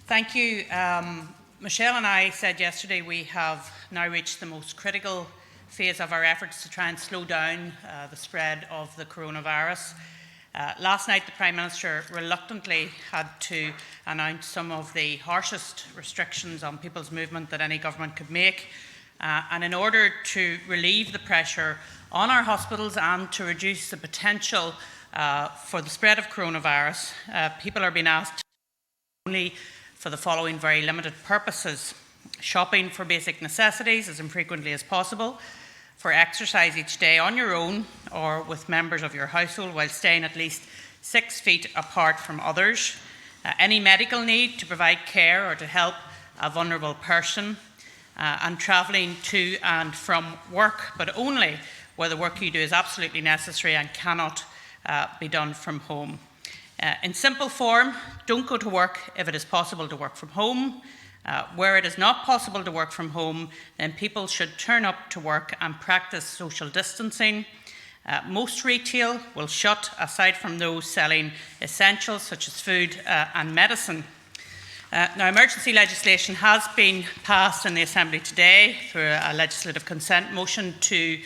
Thank you. Michelle and I said yesterday we have now reached the most critical phase of our efforts to try and slow down the spread of the coronavirus. Last night the Prime Minister reluctantly had to announce some of the harshest restrictions on people's movement that any government could make. And in order to relieve the pressure on our hospitals and to reduce the potential for the spread of coronavirus, people are being asked only for the following very limited purposes: shopping for basic necessities as infrequently as possible, for exercise each day on your own or with members of your household while staying at least 6 feet apart from others, any medical need to provide care or to help a vulnerable person, and travelling to and from work, but only where the work you do is absolutely necessary and cannot be done from home. In simple form, don't go to work if it is possible to work from home. Where it is not possible to work from home, then people should turn up to work and practice social distancing. Most retail will shut, aside from those selling essentials such as food and medicine. Now, emergency legislation has been passed in the Assembly today through a legislative consent motion to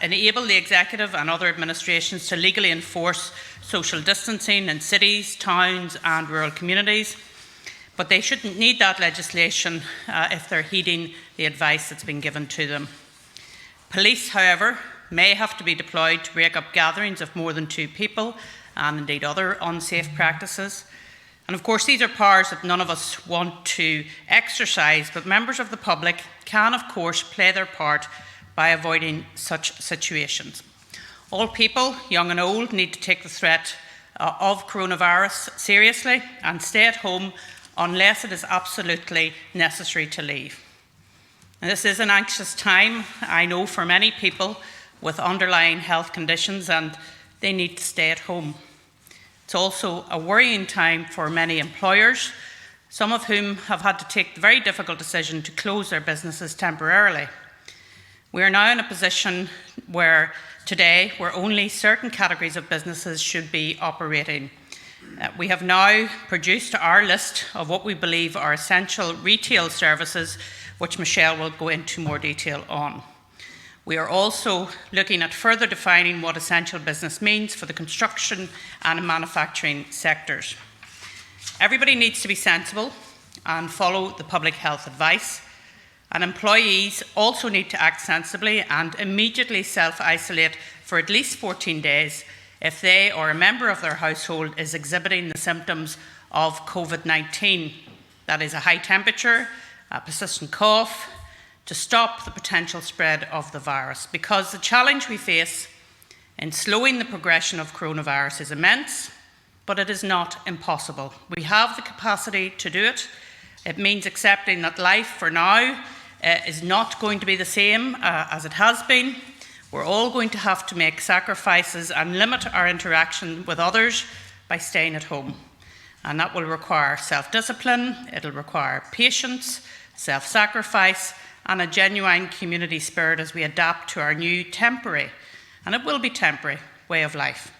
enable the Executive and other administrations to legally enforce social distancing in cities, towns and rural communities. But they shouldn't need that legislation if they're heeding the advice that's been given to them. Police, however, may have to be deployed to break up gatherings of more than 2 people and indeed other unsafe practices. And of course, these are powers that none of us want to exercise, but members of the public can, of course, play their part by avoiding such situations. All people, young and old, need to take the threat of coronavirus seriously and stay at home unless it is absolutely necessary to leave. And this is an anxious time, I know, for many people with underlying health conditions, and they need to stay at home. It's also a worrying time for many employers, some of whom have had to take the very difficult decision to close their businesses temporarily. We are now in a position where only certain categories of businesses should be operating. We have now produced our list of what we believe are essential retail services, which Michelle will go into more detail on. We are also looking at further defining what essential business means for the construction and manufacturing sectors. Everybody needs to be sensible and follow the public health advice, and employees also need to act sensibly and immediately self-isolate for at least 14 days if they or a member of their household is exhibiting the symptoms of COVID-19. That is a high temperature, a persistent cough, to stop the potential spread of the virus, because the challenge we face in slowing the progression of coronavirus is immense, but it is not impossible. We have the capacity to do it. It means accepting that life for now is not going to be the same as it has been. We're all going to have to make sacrifices and limit our interaction with others by staying at home. And that will require self-discipline, it'll require patience, self-sacrifice, and a genuine community spirit as we adapt to our new temporary, and it will be temporary, way of life.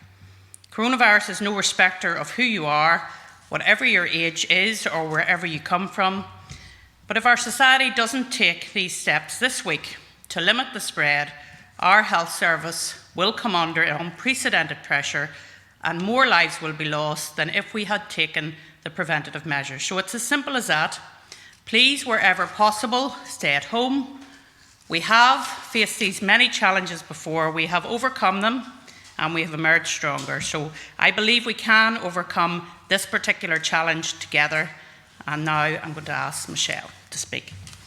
Coronavirus is no respecter of who you are, whatever your age is or wherever you come from. But if our society doesn't take these steps this week to limit the spread, our health service will come under unprecedented pressure and more lives will be lost than if we had taken the preventative measures. So it's as simple as that. Please, wherever possible, stay at home. We have faced these many challenges before. We have overcome them and we have emerged stronger. So I believe we can overcome this particular challenge together. And now I'm going to ask Michelle to speak.